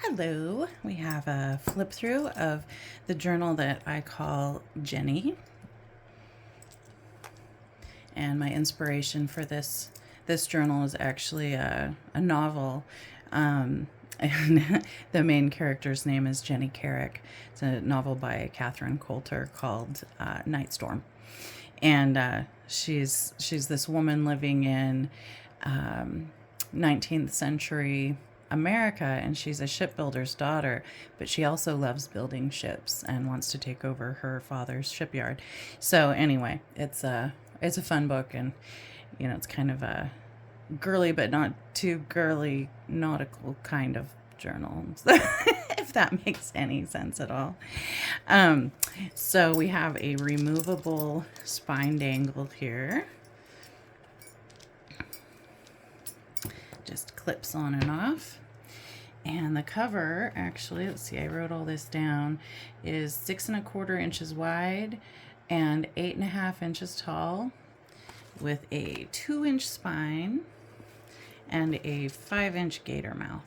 Hello, we have a flip through of the journal that I call Genny. And my inspiration for this journal is actually a novel. And the main character's name is Genny Carrick. It's a novel by Catherine Coulter called Night Storm. And she's this woman living in 19th century America, and she's a shipbuilder's daughter, but she also loves building ships and wants to take over her father's shipyard. So anyway, it's a fun book, and it's kind of a girly but not too girly nautical kind of journal, if that makes any sense at all. So we have a removable spine dangle here. Just clips on and off. And the cover, actually, let's see, I wrote all this down, is 6 1/4 inches wide and 8 1/2 inches tall, with a 2-inch spine and a 5-inch gator mouth.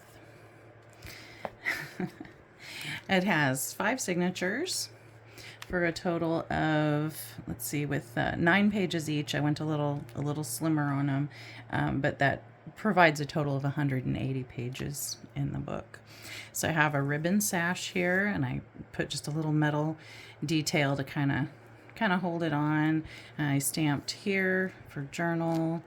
It has 5 signatures for a total of, let's see, with 9 pages each. I went a little slimmer on them, but that provides a total of 180 pages in the book. So I have a ribbon sash here, and I put just a little metal detail to kind of hold it on. I stamped here for journal.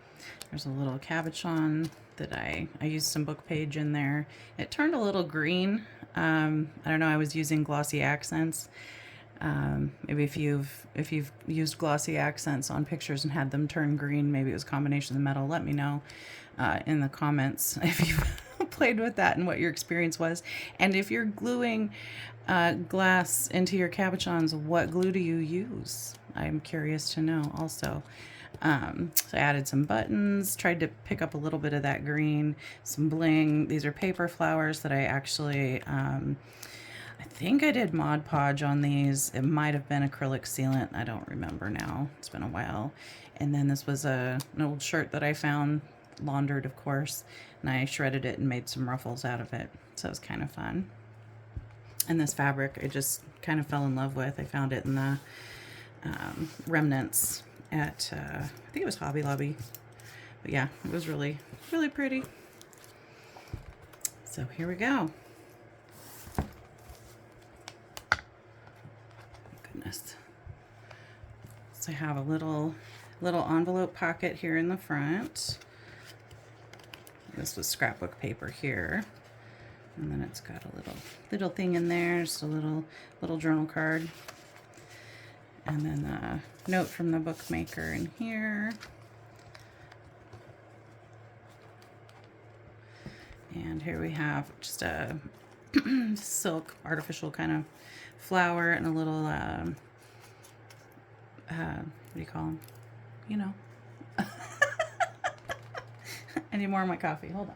There's a little cabochon that I used some book page in there. It turned a little green. I don't know, I was using glossy accents. Maybe if you've used glossy accents on pictures and had them turn green, maybe it was a combination of the metal. Let me know in the comments if you've played with that and what your experience was. And if you're gluing glass into your cabochons, what glue do you use? I'm curious to know also. So I added some buttons, tried to pick up a little bit of that green, some bling. These are paper flowers that I actually, I think I did Mod Podge on these. It might have been acrylic sealant. I don't remember now. It's been a while. And then this was an old shirt that I found, laundered of course, and I shredded it and made some ruffles out of it. So it was kind of fun. And this fabric I just kind of fell in love with. I found it in the remnants at, I think it was Hobby Lobby. But yeah, it was really, really pretty. So here we go. Goodness. So I have a little envelope pocket here in the front. This was scrapbook paper here. And then it's got a little thing in there, just a little journal card. And then a note from the bookmaker in here. And here we have just a silk artificial kind of flower and a little, what do you call them? You know. I need more of my coffee. Hold on.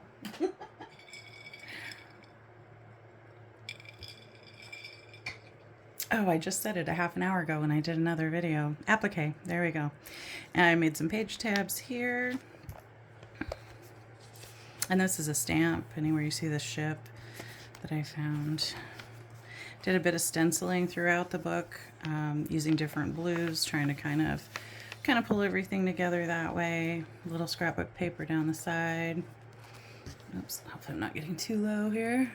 Oh, I just said it a half an hour ago when I did another video. Applique. There we go. And I made some page tabs here. And this is a stamp. Anywhere you see the ship that I found. Did a bit of stenciling throughout the book, using different blues, trying to kind of pull everything together that way. A little scrapbook paper down the side. Oops, hopefully I'm not getting too low here.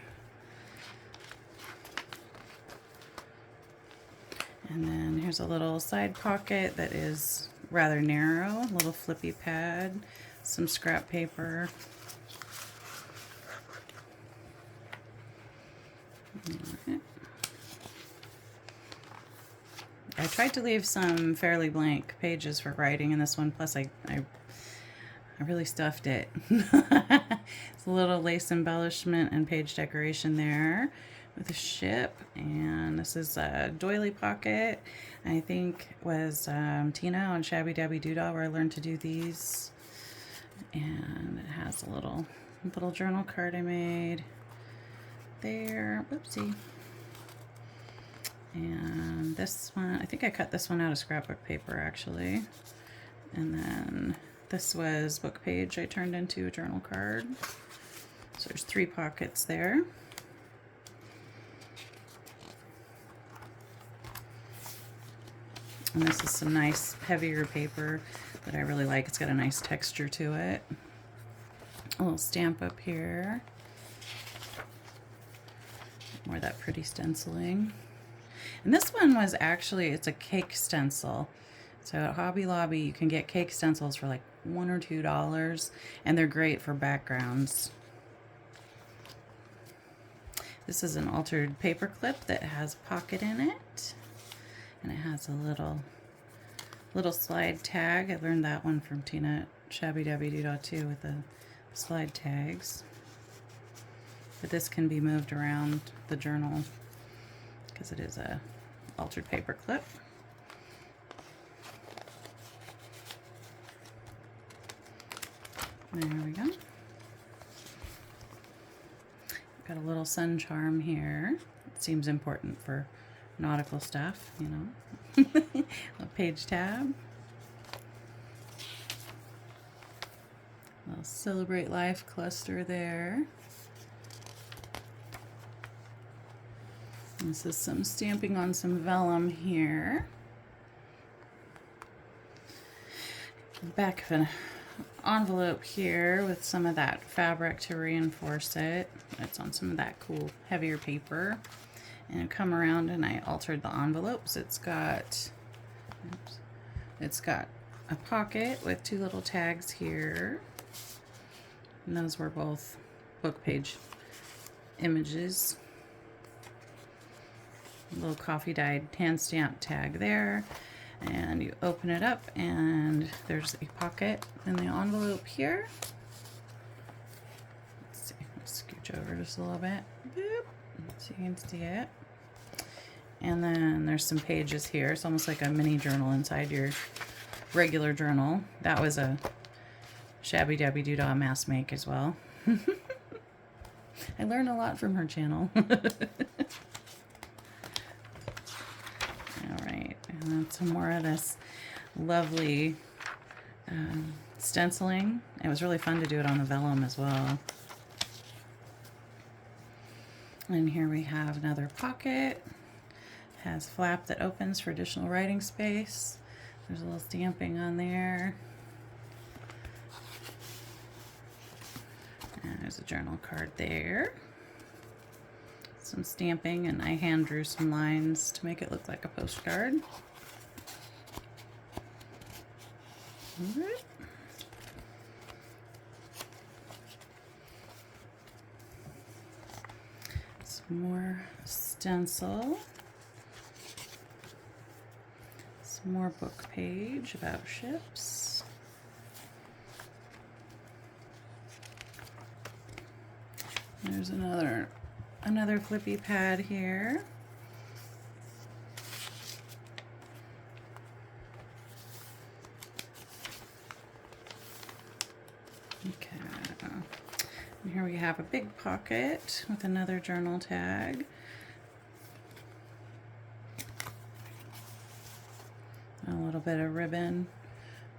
And then here's a little side pocket that is rather narrow, a little flippy pad, some scrap paper. Right. I tried to leave some fairly blank pages for writing in this one, plus I really stuffed it. It's a little lace embellishment and page decoration there with a ship, and this is a doily pocket. I think was Tina on Shabby Dabby Doodah where I learned to do these. And it has a little journal card I made there. Oopsie. And this one, I think I cut this one out of scrapbook paper actually. And then this was book page I turned into a journal card. So there's 3 pockets there. And this is some nice heavier paper that I really like. It's got a nice texture to it. A little stamp up here. More of that pretty stenciling. And this one was actually, it's a cake stencil. So at Hobby Lobby, you can get cake stencils for like $1 or $2, and they're great for backgrounds. This is an altered paper clip that has a pocket in it, and it has a little slide tag. I learned that one from Tina Shabby-Dabby-Doo-Dah too, with the slide tags. But this can be moved around the journal because it is a altered paper clip. There we go. Got a little sun charm here. It seems important for nautical stuff, you know. A page tab. A little Celebrate Life cluster there. This is some stamping on some vellum here. Back of an envelope here with some of that fabric to reinforce it. It's on some of that cool heavier paper. And come around and I altered the envelopes. It's got a pocket with 2 little tags here. And those were both book page images. A little coffee dyed hand stamp tag there. And you open it up and there's a pocket in the envelope here. Let's see, let's scooch over just a little bit. Boop, so you can see it. And then there's some pages here. It's almost like a mini journal inside your regular journal. That was a Shabby-Dabby-Doo-Dah mass make as well. I learned a lot from her channel. Alright, and then some more of this lovely stenciling. It was really fun to do it on the vellum as well. And here we have another pocket. Has flap that opens for additional writing space. There's a little stamping on there. And there's a journal card there. Some stamping, and I hand drew some lines to make it look like a postcard. All right. Some more stencil. Some more book page about ships. There's another flippy pad here. Okay. And here we have a big pocket with another journal tag. A little bit of ribbon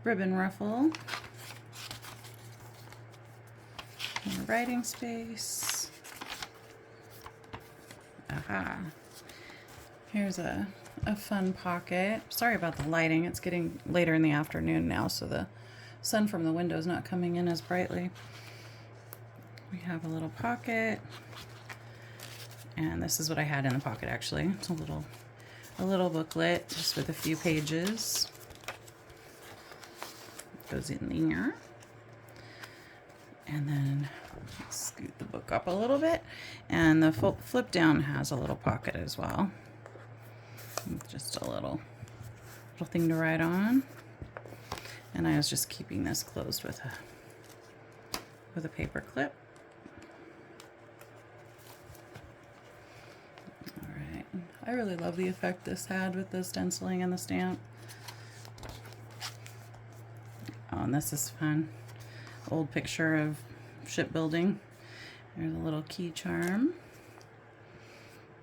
ruffle. More writing space. Aha. Here's a fun pocket. Sorry about the lighting. It's getting later in the afternoon now, so the sun from the window is not coming in as brightly. We have a little pocket. And this is what I had in the pocket actually. It's a little booklet just with a few pages. Goes in there. And then scoot the book up a little bit. And the flip down has a little pocket as well. Just a little thing to write on. And I was just keeping this closed with a paper clip. Alright. I really love the effect this had with the stenciling and the stamp. Oh, and this is fun. Old picture of shipbuilding. There's a little key charm.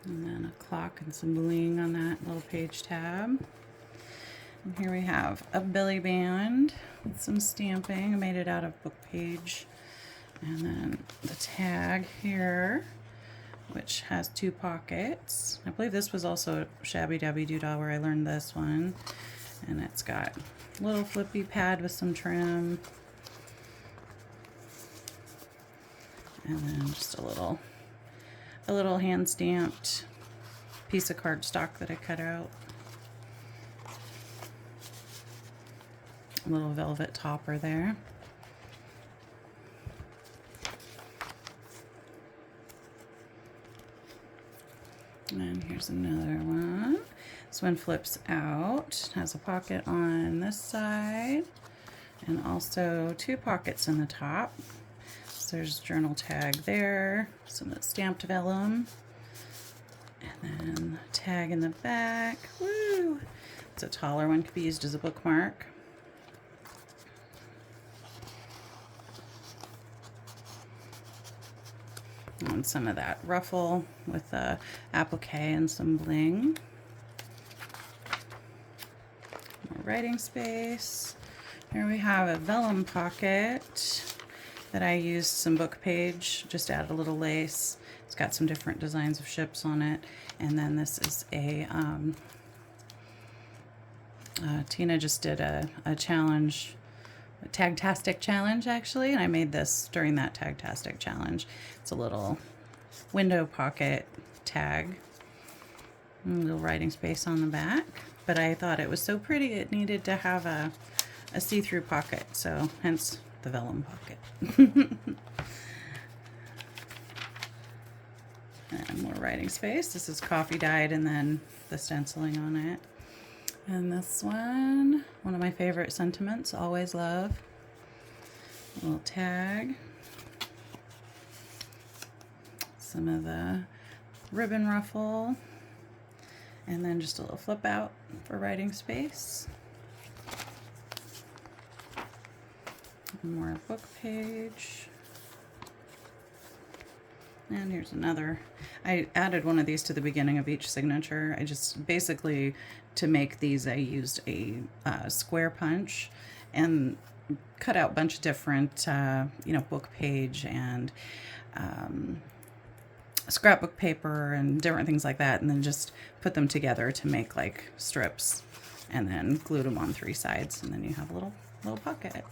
And then a clock and some bling on that little page tab. And here we have a belly band with some stamping. I made it out of book page. And then the tag here, which has 2 pockets. I believe this was also Shabby-Dabby-Doo-Dah where I learned this one. And it's got a little flippy pad with some trim. And then just a little hand stamped piece of cardstock that I cut out. A little velvet topper there. And here's another one. This one flips out, has a pocket on this side, and also 2 pockets in the top. So there's a journal tag there, some stamped vellum, and then a tag in the back. Woo! It's a taller one, could be used as a bookmark. And some of that ruffle with a applique and some bling. More writing space. Here we have a vellum pocket that I used some book page, just add a little lace. It's got some different designs of ships on it. And then this is a, Tina just did a challenge, a Tagtastic challenge actually, and I made this during that Tagtastic challenge. It's a little window pocket tag, a little writing space on the back, but I thought it was so pretty it needed to have a see-through pocket, so hence the vellum pocket. And more writing space. This is coffee dyed and then the stenciling on it. And this one of my favorite sentiments, always love. A little tag. Some of the ribbon ruffle. And then just a little flip out for writing space. More book page. And here's another. I added one of these to the beginning of each signature. I just basically, to make these, I used a square punch and cut out a bunch of different, book page and scrapbook paper and different things like that, and then just put them together to make like strips, and then glued them on 3 sides, and then you have a little pocket.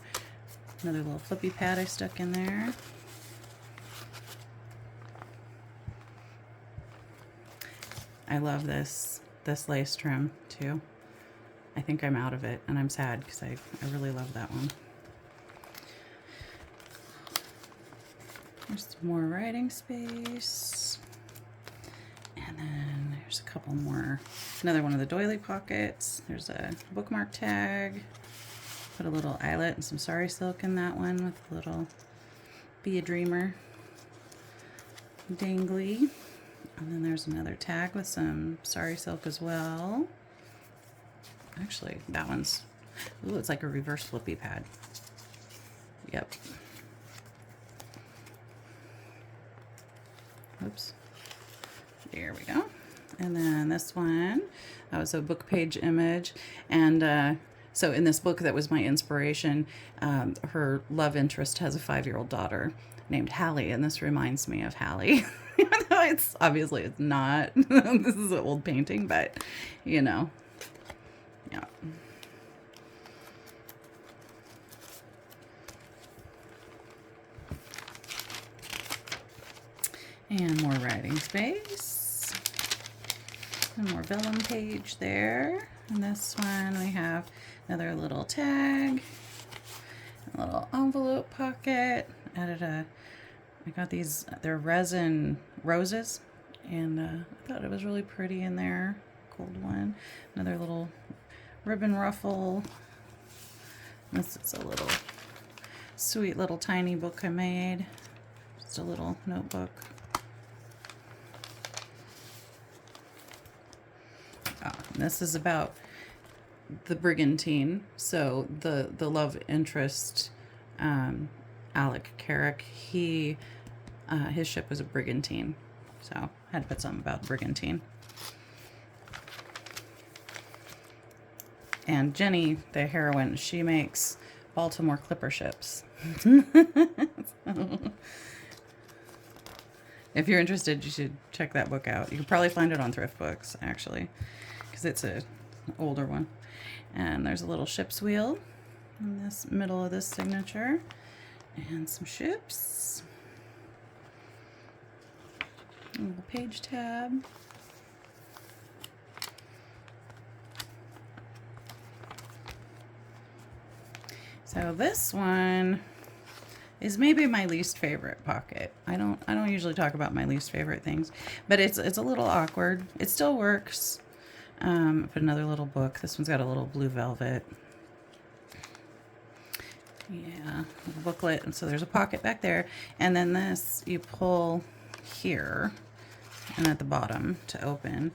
Another little flippy pad I stuck in there. I love this lace trim too. I think I'm out of it, and I'm sad because I really love that one. There's some more writing space. And then there's a couple more. Another one of the doily pockets. There's a bookmark tag. Put a little eyelet and some sari silk in that one with a little Be a Dreamer dangly. And then there's another tag with some sari silk as well. Actually, that one's, ooh, it's like a reverse flippy pad. Yep. Oops. There we go. And then this one, that was a book page image. And so in this book that was my inspiration, her love interest has a 5-year-old daughter named Hallie, and this reminds me of Hallie. Even though it's not. This is an old painting, but you know, yeah. And more writing space. And more vellum page there. And this one we have another little tag, a little envelope pocket. I got these, they're resin roses, and I thought it was really pretty in there. Gold one. Another little ribbon ruffle. This is a little sweet little tiny book I made. Just a little notebook. And this is about the brigantine. So the love interest, Alec Carrick, his ship was a brigantine. So I had to put something about the brigantine. And Genny, the heroine, she makes Baltimore clipper ships. If you're interested, you should check that book out. You can probably find it on Thrift Books, actually, because it's an older one. And there's a little ship's wheel in this middle of this signature, and some ships. A little page tab. So this one is maybe my least favorite pocket. I don't usually talk about my least favorite things, but it's a little awkward. It still works. Put another little book. This one's got a little blue velvet. Yeah, little booklet. And so there's a pocket back there, and then this you pull here and at the bottom to open,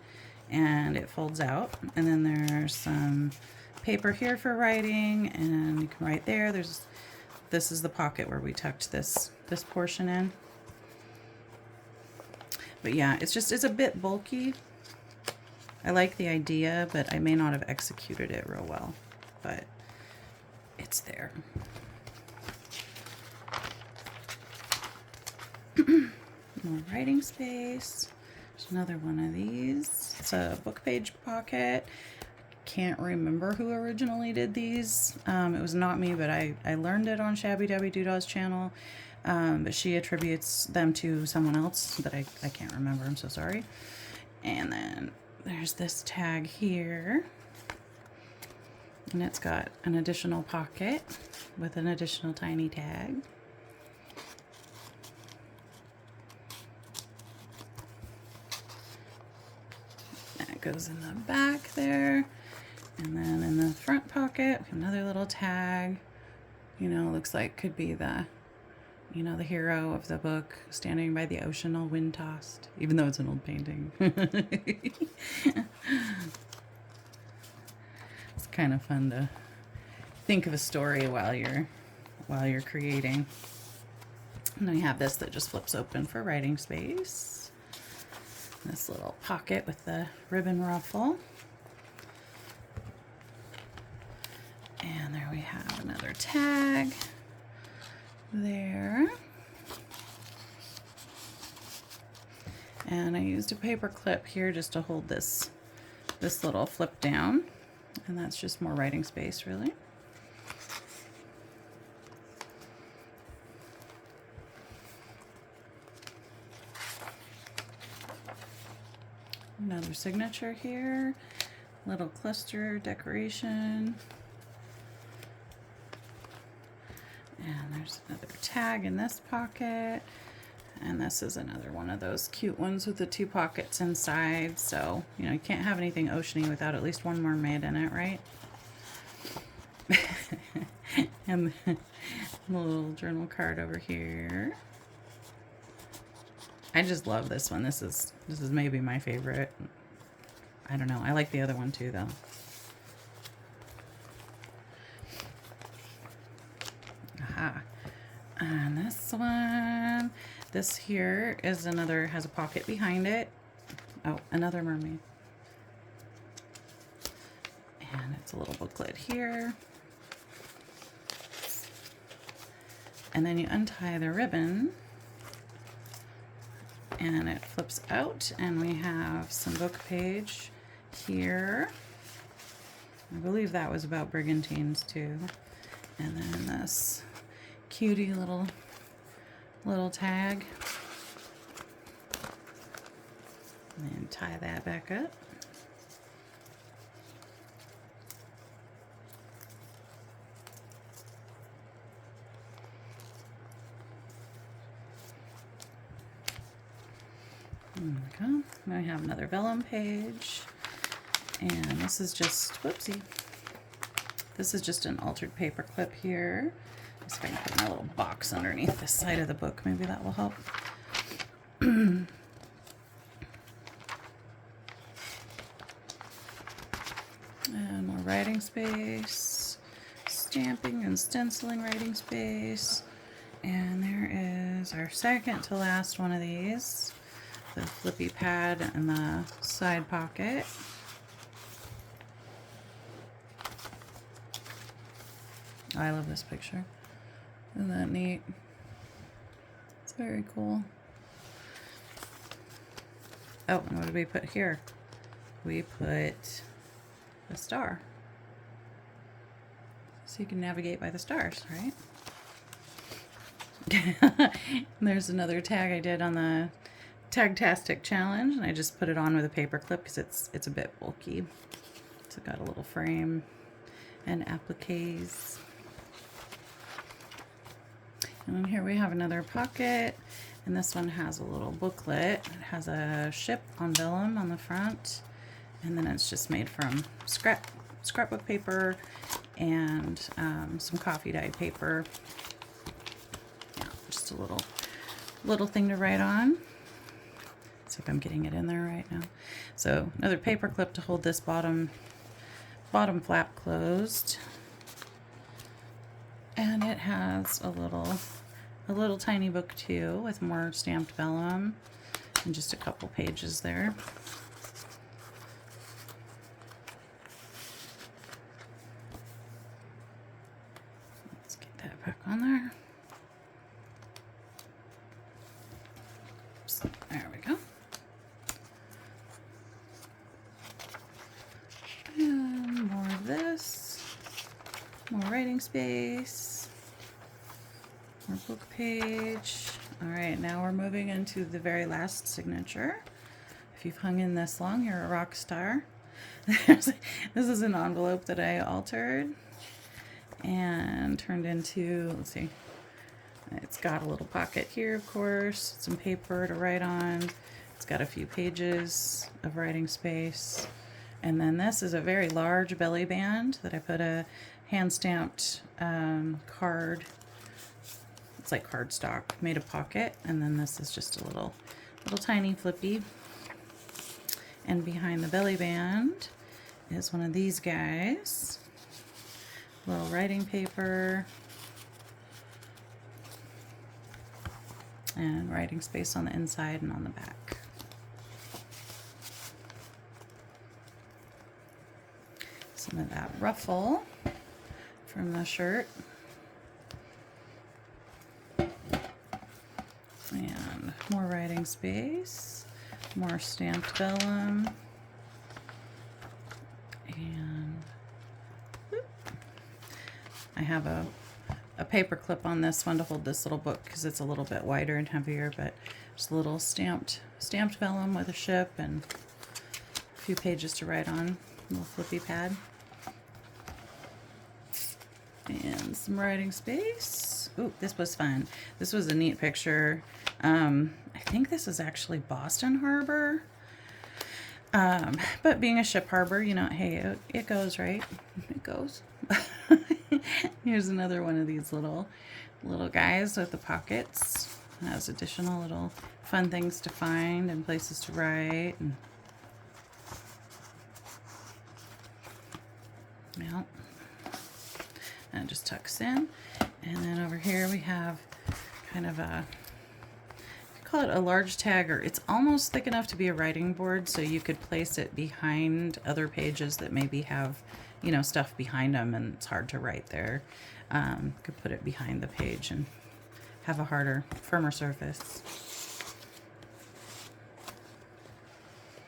and it folds out. And then there's some paper here for writing, and you can write there. This is the pocket where we tucked this portion in. But yeah, it's a bit bulky. I like the idea, but I may not have executed it real well, but it's there. More writing space. There's another one of these. It's a book page pocket. Can't remember who originally did these. It was not me, but I learned it on Shabby Dabby Doodah's channel. But she attributes them to someone else that I can't remember. I'm so sorry. And then there's this tag here. And it's got an additional pocket with an additional tiny tag. That goes in the back there. And then in the front pocket, another little tag. You know, looks like could be the, you know, the hero of the book standing by the ocean all wind tossed, even though it's an old painting. It's kind of fun to think of a story while you're creating. And then we have this that just flips open for writing space. This little pocket with the ribbon ruffle. And there we have another tag there. And I used a paper clip here just to hold this little flip down. And that's just more writing space, really. Another signature here. Little cluster decoration. And there's another tag in this pocket. And this is another one of those cute ones with the two pockets inside. So, you know, you can't have anything oceany without at least one mermaid in it, right? And the little journal card over here. I just love this one. This is maybe my favorite. I don't know. I like the other one too, though. Aha. And this here is another, has a pocket behind it. Oh, another mermaid. And it's a little booklet here. And then you untie the ribbon and it flips out, and we have some book page here. I believe that was about brigantines too. And then this cutie little tag. And then tie that back up. There we go. I have another vellum page. And this is just, whoopsie. This is just an altered paper clip here. Just going to put my little box underneath the side of the book. Maybe that will help. And more writing space. Stamping and stenciling writing space. And there is our second to last one of these. The flippy pad and the side pocket. I love this picture. Isn't that neat? It's very cool. Oh, and what did we put here? We put a star. so you can navigate by the stars, right? There's another tag I did on the Tagtastic challenge, and I just put it on with a paper clip because it's a bit bulky. So got a little frame and appliques. And then here we have another pocket, and this one has a little booklet. It has a ship on vellum on the front, and then it's just made from scrapbook paper and some coffee dye paper. Yeah, just a little thing to write on. See if I'm getting it in there right now. So another paper clip to hold this bottom flap closed, and it has a little tiny book too with more stamped vellum and just a couple pages there. Let's get that back on there. Oops, there we go. And more of this, more writing space, more book page. All right, now we're moving into the very last signature. If you've hung in this long, you're a rock star. This is an envelope that I altered and turned into, let's see, it's got a little pocket here, of course, some paper to write on. It's got a few pages of writing space. And then this is a very large belly band that I put a hand-stamped card. It's like cardstock, made a pocket. And then this is just a little tiny flippy. And behind the belly band is one of these guys. Little writing paper. And writing space on the inside and on the back. Some of that ruffle from the shirt. And more writing space, more stamped vellum, and whoop. I have a paper clip on this one to hold this little book because it's a little bit wider and heavier, but just a little stamped vellum with a ship and a few pages to write on, a little flippy pad. And some writing space. Ooh, this was fun. This was a neat picture. I think this is actually Boston Harbor. But being a ship harbor, you know, hey, it goes, right? It goes. Here's another one of these little guys with the pockets. It has additional little fun things to find and places to write. And, yeah. And it just tucks in. And then over here we have kind of a, you call it a large tagger. It's almost thick enough to be a writing board, so you could place it behind other pages that maybe have, you know, stuff behind them and it's hard to write there. You could put it behind the page and have a harder, firmer surface.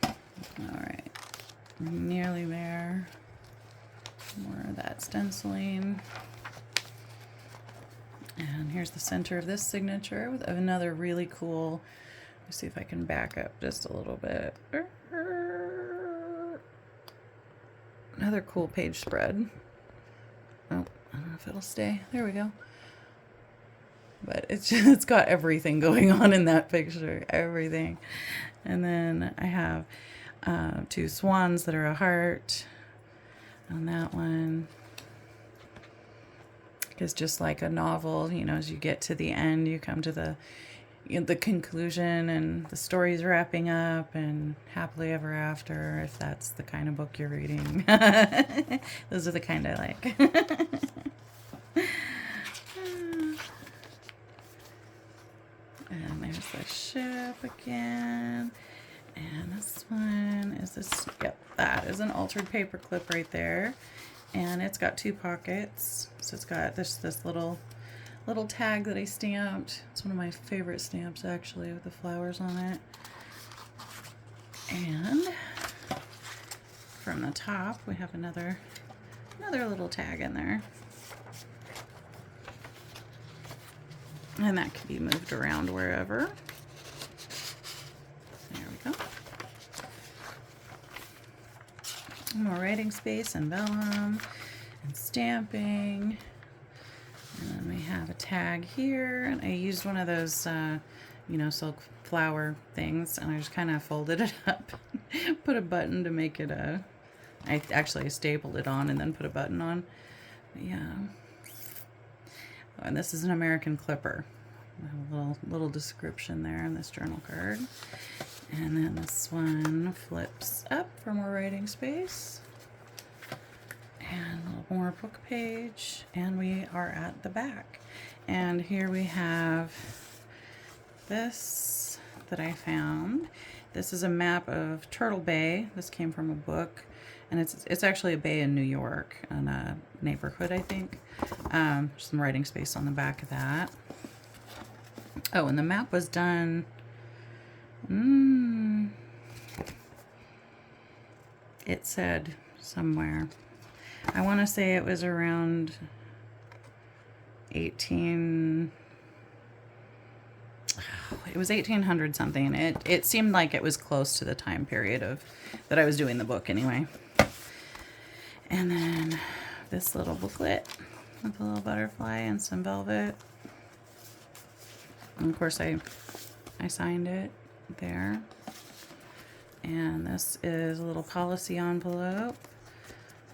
All right, we're nearly there. More of that stenciling. And here's the center of this signature with another really cool, let's see if I can back up just a little bit. Another cool page spread. Oh, I don't know if it'll stay. There we go. But it's got everything going on in that picture, everything. And then I have two swans that are a heart on that one. Because just like a novel, you know, as you get to the end, you come to the conclusion and the story's wrapping up and happily ever after, if that's the kind of book you're reading. Those are the kind I like. And there's the ship again. And this one is this, yep, that is an altered paper clip right there. And it's got two pockets. So it's got this little tag that I stamped. It's one of my favorite stamps actually, with the flowers on it. And from the top we have another little tag in there. And that can be moved around wherever. There we go. More writing space and vellum and stamping. And then we have a tag here. And I used one of those, you know, silk flower things, and I just kind of folded it up. Put a button to make it a... I actually stapled it on and then put a button on. But yeah. Oh, and this is an American clipper. I have a little description there in this journal card. And then this one flips up for more writing space. And a little more book page. And we are at the back. And here we have this that I found. This is a map of Turtle Bay. This came from a book. And it's actually a bay in New York, in a neighborhood, I think. Some writing space on the back of that. Oh, and the map was done... it said somewhere. I want to say it was around 18... It was 1800 something. It seemed like it was close to the time period of that I was doing the book anyway. And then this little booklet with a little butterfly and some velvet. And of course I signed it there. And this is a little policy envelope.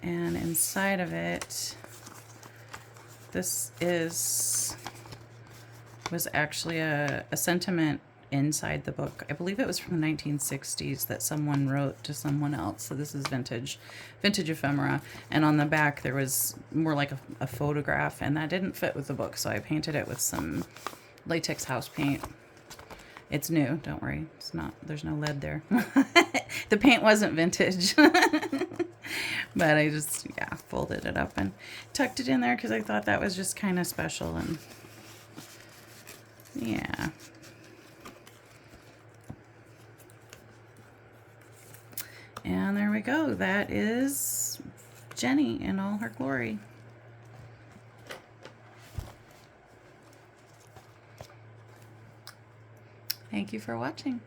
And inside of it, this was actually a sentiment inside the book. I believe it was from the 1960s that someone wrote to someone else. So this is vintage ephemera. And on the back there was more like a photograph, and that didn't fit with the book. So I painted it with some latex house paint. It's new, don't worry. It's not, there's no lead there. The paint wasn't vintage. But I just, yeah, folded it up and tucked it in there because I thought that was just kind of special. And yeah. And there we go. That is Genny in all her glory. Thank you for watching.